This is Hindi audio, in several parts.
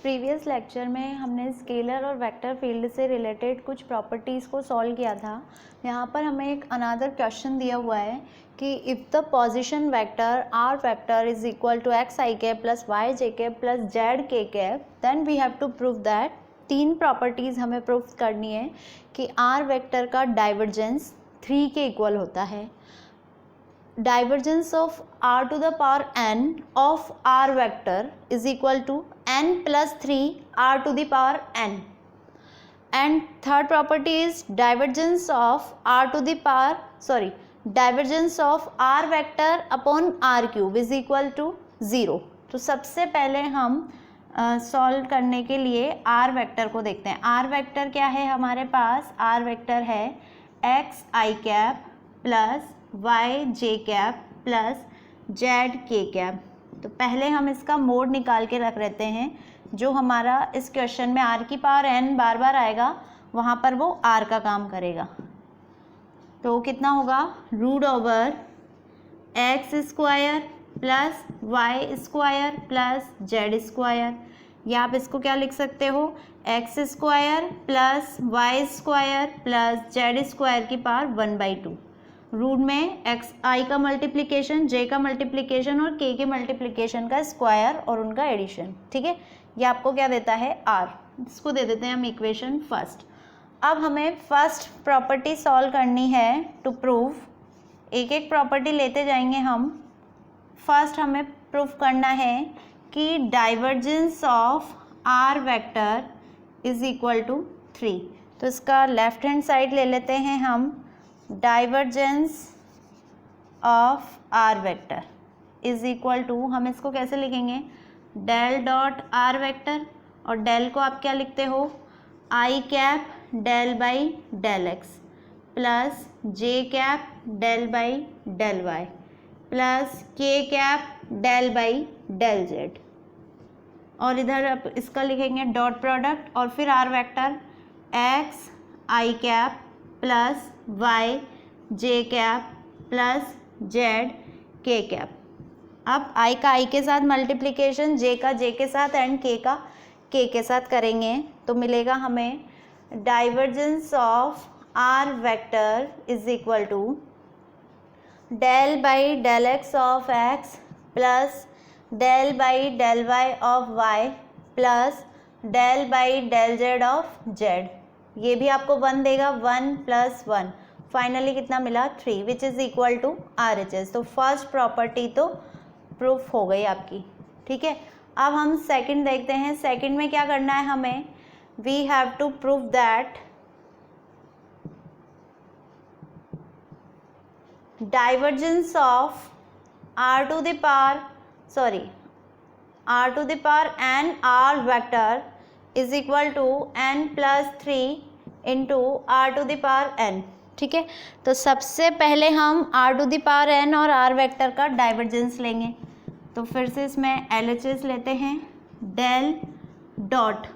प्रीवियस लेक्चर में हमने स्केलर और वेक्टर फील्ड से रिलेटेड कुछ प्रॉपर्टीज़ को सॉल्व किया था। यहाँ पर हमें एक अनदर क्वेश्चन दिया हुआ है कि if the position vector R vector is equal to X I cap plus Y J cap plus Z के cap then we have to prove that. तीन प्रॉपर्टीज़ हमें प्रूव करनी है कि आर वेक्टर का डाइवर्जेंस 3 के इक्वल होता है, divergence of r to the power n of r vector is equal to n plus 3 r to the power n, and third property is divergence of r vector upon r cube is equal to 0। तो सबसे पहले हम सॉल्व करने के लिए r वेक्टर को देखते हैं। r वेक्टर क्या है हमारे पास? r वेक्टर है x i cap plus Y J cap plus Z के कैप। तो पहले हम इसका मोड निकाल के रख लेते हैं। जो हमारा इस क्वेश्चन में r की पावर n बार बार आएगा वहाँ पर वो r का काम करेगा। तो कितना होगा? Root over x square plus y square plus z square, या आप इसको क्या लिख सकते हो? X square plus y square plus z square की पावर 1/2। रूट में एक्स आई का मल्टीप्लिकेशन, जे का मल्टीप्लिकेशन और के के मल्टीप्लिकेशन का स्क्वायर और उनका एडिशन। ठीक है, ये आपको क्या देता है? आर। इसको दे देते हैं हम इक्वेशन फर्स्ट। अब हमें फर्स्ट प्रॉपर्टी सॉल्व करनी है टू प्रूव। एक एक प्रॉपर्टी लेते जाएंगे हम। फर्स्ट हमें प्रूव करना है कि divergence of are vector is equal to 3। तो इसका लेफ्ट हैंड साइड ले लेते हैं हम। Divergence of are vector is equal to, हम इसको कैसे लिखेंगे? डेल डॉट आर वेक्टर, और डेल को आप क्या लिखते हो? I cap del by del x plus J cap del by del Y plus K cap del by del Z, और इधर आप इसका लिखेंगे डॉट प्रोडक्ट और फिर R vector X I cap plus Y J cap plus Z के कैप। अब आई का आई के साथ मल्टीप्लिकेशन, जे का जे के साथ एंड के का के के साथ करेंगे तो मिलेगा हमें divergence of are vector is equal to del by del x of x plus del by del y of y plus del by del z of z. ये भी आपको 1 देगा, 1 प्लस 1, फाइनली कितना मिला? 3, which is equal to R H S. तो फर्स्ट प्रॉपर्टी तो प्रूफ हो गई आपकी। ठीक है, अब हम सेकंड देखते हैं। सेकंड में क्या करना है हमें? We have to prove that divergence of r to the power n r vector is equal to n plus 3 into r to the power n। ठीक है, तो सबसे पहले हम r to the power n और r वेक्टर का डाइवर्जेंस लेंगे। तो फिर से इसमें LHS लेते हैं। Del dot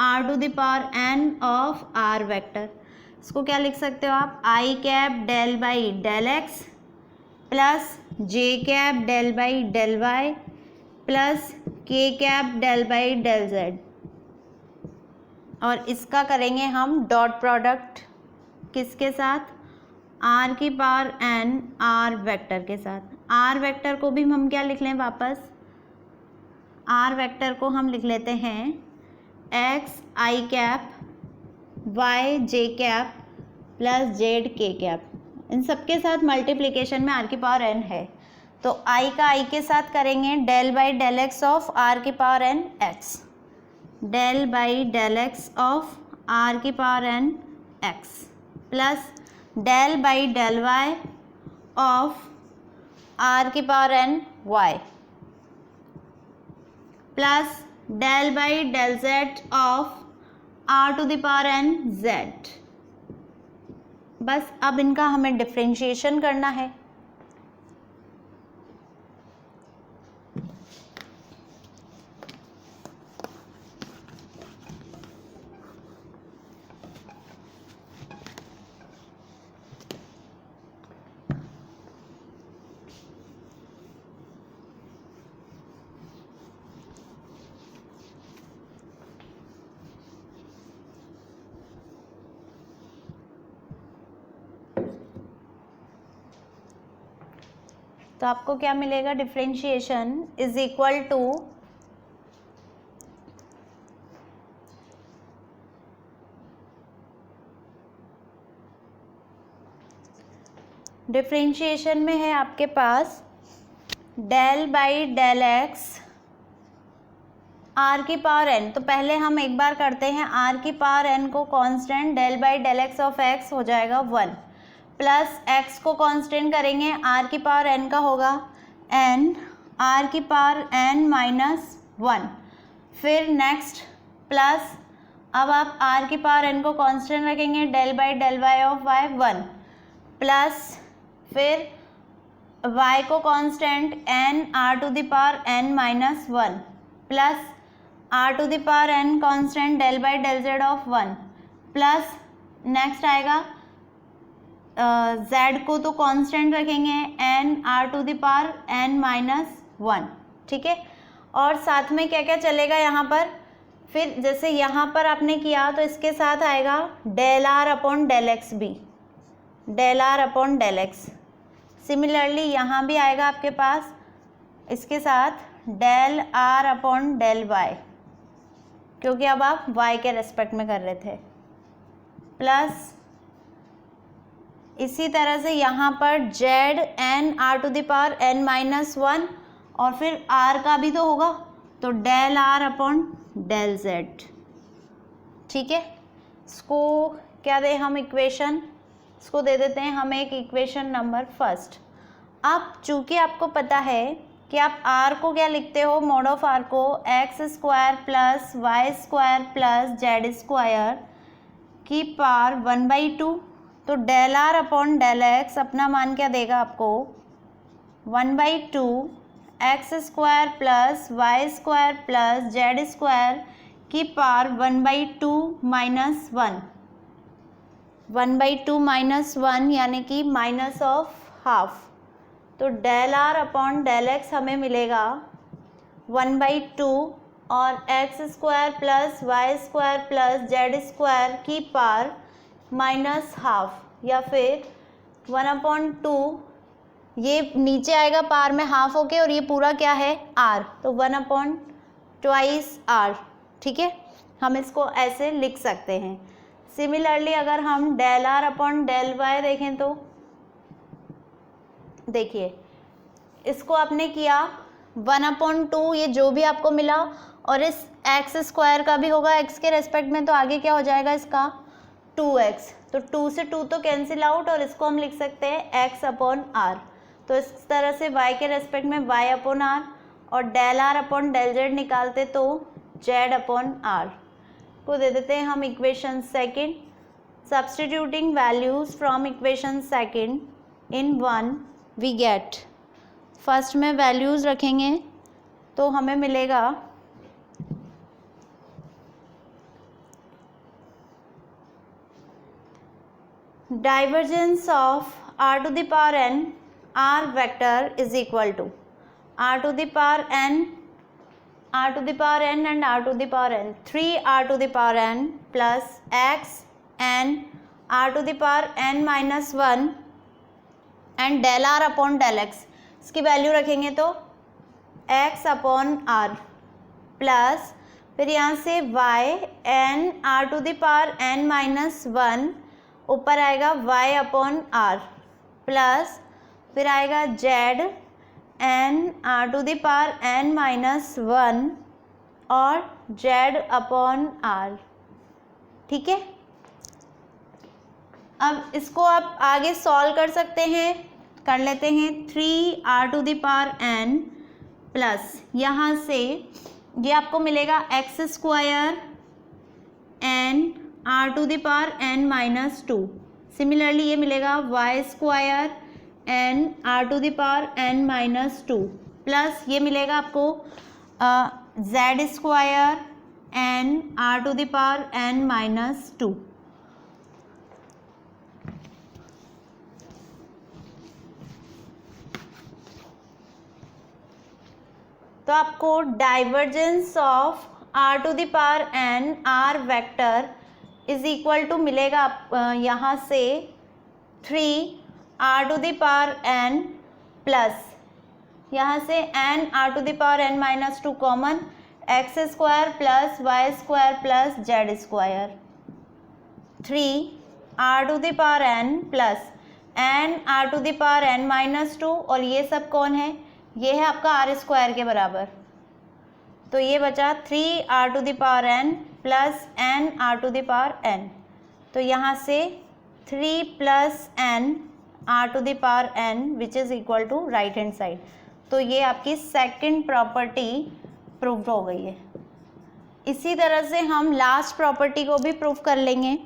r to the power n of r vector, इसको क्या लिख सकते हो आप? I cap del by del x plus J cap del by del Y plus K cap del by del Z, और इसका करेंगे हम डॉट प्रोडक्ट किसके साथ? r की पावर n r वेक्टर के साथ। r वेक्टर को भी हम क्या लिख लें वापस? r वेक्टर को हम लिख लेते हैं x i cap y j cap plus z k cap. इन सबके साथ मल्टीप्लिकेशन में r की पावर n है, तो i का i के साथ करेंगे del by del x of r की power n x, del by del x of r की power n x plus del by del y of r की power n y plus del by del z of r to the power n z। बस अब इनका हमें डिफरेंशिएशन करना है। तो आपको क्या मिलेगा, differentiation is equal to differentiation में है आपके पास del by del X R की पावर एन। तो पहले हम एक बार करते हैं, आर की पावर एन को constant, del by del x of X हो जाएगा 1, प्लस एक्स को कांस्टेंट करेंगे, आर की पावर एन का होगा एन, आर की पावर एन माइनस 1, फिर नेक्स्ट प्लस, अब आप आर की पावर एन को कांस्टेंट रखेंगे, del by del y of y 1, plus फिर y को constant n r to the power n minus 1, plus r to the power n constant del by del z of 1, plus next आएगा z को तो कांस्टेंट रखेंगे n r to the power n minus 1, ठीक है। और साथ में क्या क्या चलेगा यहाँ पर, फिर जैसे यहाँ पर आपने किया तो इसके साथ आएगा del r upon del X भी, del r upon del X. Similarly यहाँ भी आएगा आपके पास इसके साथ del r upon del y, क्योंकि अब आप y के रेस्पेक्ट में कर रहे थे, प्लस इसी तरह से यहाँ पर z n r to the power n minus 1, और फिर r का भी तो होगा, तो del r upon del z, ठीक है। इसको क्या दे हम इक्वेशन, इसको दे देते हैं हम एक इक्वेशन नंबर फर्स्ट। अब चूंकि आपको पता है कि आप r को क्या लिखते हो, मॉड ऑफ r को x square plus y square plus z square की पावर 1/2, तो del r upon del x अपना मान क्या देगा आपको, 1/2 x square plus y square plus z square की पावर 1/2 माइनस 1, 1/2 माइनस 1 यानी कि माइनस ऑफ हाफ, तो del r upon del x हमें मिलेगा 1/2 और x square plus y square plus z square की पावर माइनस हाफ, या फिर 1/2, ये नीचे आएगा पावर में हाफ होके, और ये पूरा क्या है r, तो 1/2 r, ठीक है। हम इसको ऐसे लिख सकते हैं। सिमिलरली अगर हम del r upon del y देखें तो देखिए इसको आपने किया 1/2, ये जो भी आपको मिला, और इस एक्स स्क्वायर का भी होगा x के रेस्पेक्ट में, तो आगे क्या हो जाएगा इसका 2x, तो 2 से 2 तो कैंसिल आउट, और इसको हम लिख सकते हैं x अपॉन r, तो इस तरह से y के रेस्पेक्ट में y अपॉन r, और del r upon del z निकालते तो z अपॉन r को दे देते हैं हम equation second. Substituting values from equation second in 1 we get, first में वैल्यूज रखेंगे तो हमें मिलेगा divergence of r to the power n r vector is equal to r to the power n, r to the power n and r to the power n, 3r to the power n plus x n r to the power n minus 1 and del r upon del x, इसकी वैल्यू रखेंगे तो x अपॉन r प्लस फिर यहाँ से y n r to the power n minus 1, ऊपर आएगा y अपॉन r प्लस फिर आएगा z n r to the power n minus 1 और z अपॉन r, ठीक है। अब इसको आप आगे सॉल्व कर सकते हैं, कर लेते हैं 3r to the power n plus यहाँ से ये आपको मिलेगा x square n r to the power n minus 2, similarly ये मिलेगा y square n r to the power n minus 2 plus ये मिलेगा आपको z square n r to the power n minus 2। तो आपको divergence of r to the power n r vector is equal to मिलेगा यहाँ से 3 r to the power n plus यहाँ से n r⁻n - 2 common, x square plus y square plus z square, 3 r⁻n plus n r⁻n - 2, और ये सब कौन है, ये है आपका आर स्क्वायर के बराबर। तो ये बचा 3 r⁻n प्लस n r⁻n। तो यहाँ से 3 plus n r⁻n which is equal to right hand side. तो ये आपकी सेकंड प्रॉपर्टी प्रूव हो गई है। इसी तरह से हम लास्ट प्रॉपर्टी को भी प्रूव कर लेंगे।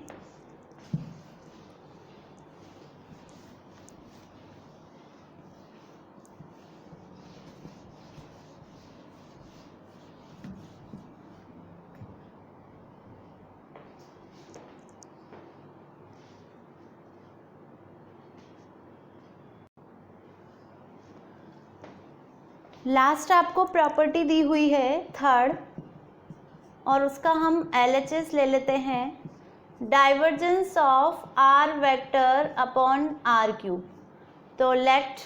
लास्ट आपको प्रॉपर्टी दी हुई है थर्ड, और उसका हम LHS ले लेते हैं, divergence of R vector upon R cube. तो लेट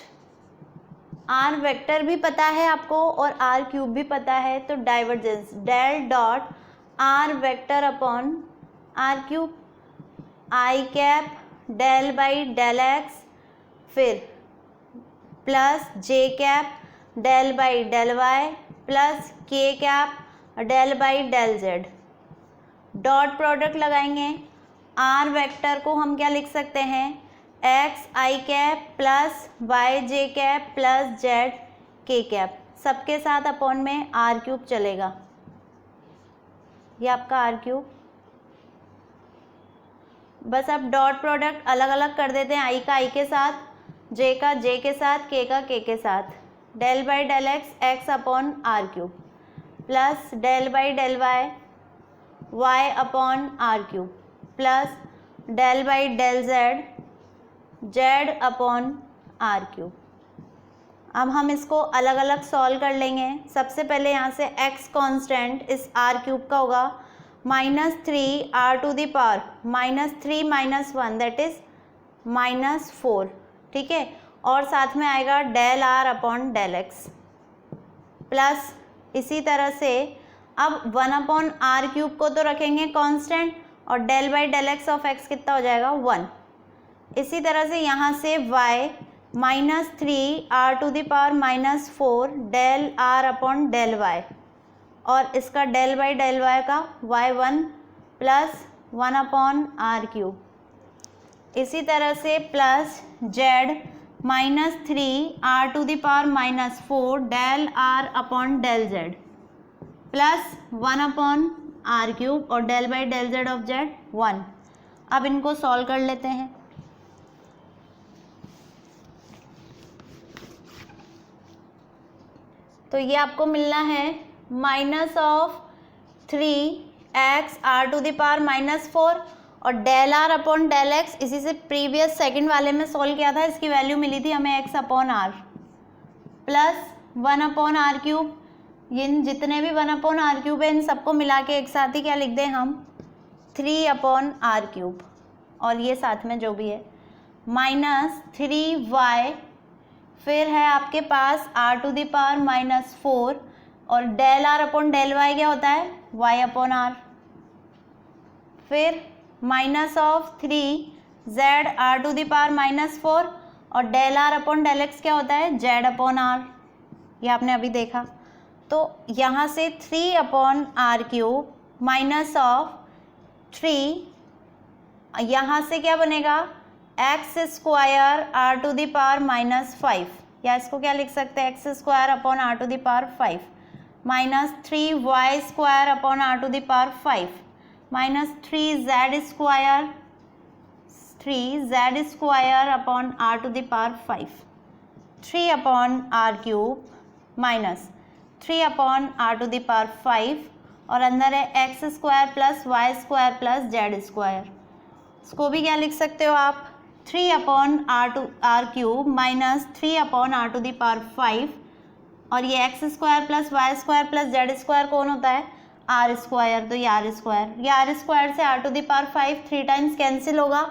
R वेक्टर भी पता है आपको और R क्यूब भी पता है, तो divergence del dot R vector upon R cube, I cap del by del X, फिर plus J cap del by del Y plus K cap del by del Z. Dot product लगाएंगे, आर वेक्टर को हम क्या लिख सकते हैं, X I cap plus Y J cap plus Z के कैप, सबके साथ अपॉन में आर क्यूब चलेगा। ये आपका आर क्यूब। बस अब डॉट प्रोडक्ट अलग अलग कर देते हैं, आई का आई के साथ, जे का जे के साथ, के का के साथ, del by del x x upon r cube plus del by del y y upon r cube plus del by del z z upon r cube. अब हम इसको अलग अलग सॉल्व कर लेंगे। सबसे पहले यहाँ से x कांस्टेंट इस आर क्यूब का होगा -3 r⁻³ -3 - 1 दैट इज -4, ठीक है, और साथ में आएगा del r upon del x plus इसी तरह से अब 1/r³ को तो रखेंगे कांस्टेंट और del by del x of x कितना हो जाएगा 1। इसी तरह से यहाँ से y -3 r⁻⁻4 del r upon del y और इसका डेल बाई डेल y का y1 प्लस 1/r³। इसी तरह से plus z -3 r⁻⁻4 del r upon del z plus 1/r³ और del by del z of z 1। अब इनको सॉल्व कर लेते हैं। तो ये आपको मिलना है -3x r⁻⁻4 और del r upon del x, इसी से प्रीवियस सेकंड वाले में सॉल्व किया था, इसकी वैल्यू मिली थी हमें x upon r plus 1/r³। इन जितने भी 1/r³ है इन सबको मिला के एक साथ ही क्या लिख दें हम 3/r³, और ये साथ में जो भी है -3y, फिर है आपके पास r⁻⁻4 और del r upon del y क्या होता है y अपॉन r, फिर -3z r⁻⁻4 और del r upon del x क्या होता है z अपॉन r, ये आपने अभी देखा। तो यहाँ से 3/r³ माइनस ऑफ 3, यहाँ से क्या बनेगा एक्स स्क्वायर r⁻⁻5, या इसको क्या लिख सकते हैं x² upon r⁻5 minus 3y² upon r⁻5 minus 3z² upon r⁻5, 3/r³ minus 3/r⁻5 और अंदर है x² plus y² plus z²। इसको भी क्या लिख सकते हो आप 3/r³ माइनस 3/r⁻5 और ये x² plus y² plus z² कौन होता है r², तो ये r² से r⁻5 3 टाइम्स कैंसिल होगा।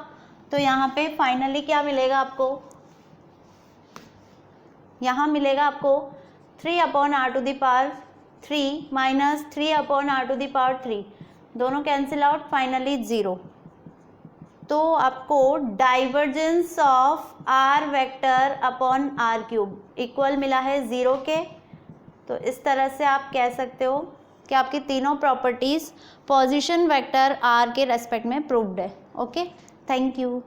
तो यहाँ पे फाइनली क्या मिलेगा आपको, यहाँ मिलेगा आपको 3/r⁴ माइनस 3/r⁴, दोनों कैंसिल आउट, फाइनली 0। तो आपको divergence of r vector upon r³ equal मिला है 0 के। तो इस तरह से आप कह सकते हो कि आपकी तीनों प्रॉपर्टीज़ पोजीशन वेक्टर r के रेस्पेक्ट में प्रूव्ड है। Okay, thank you.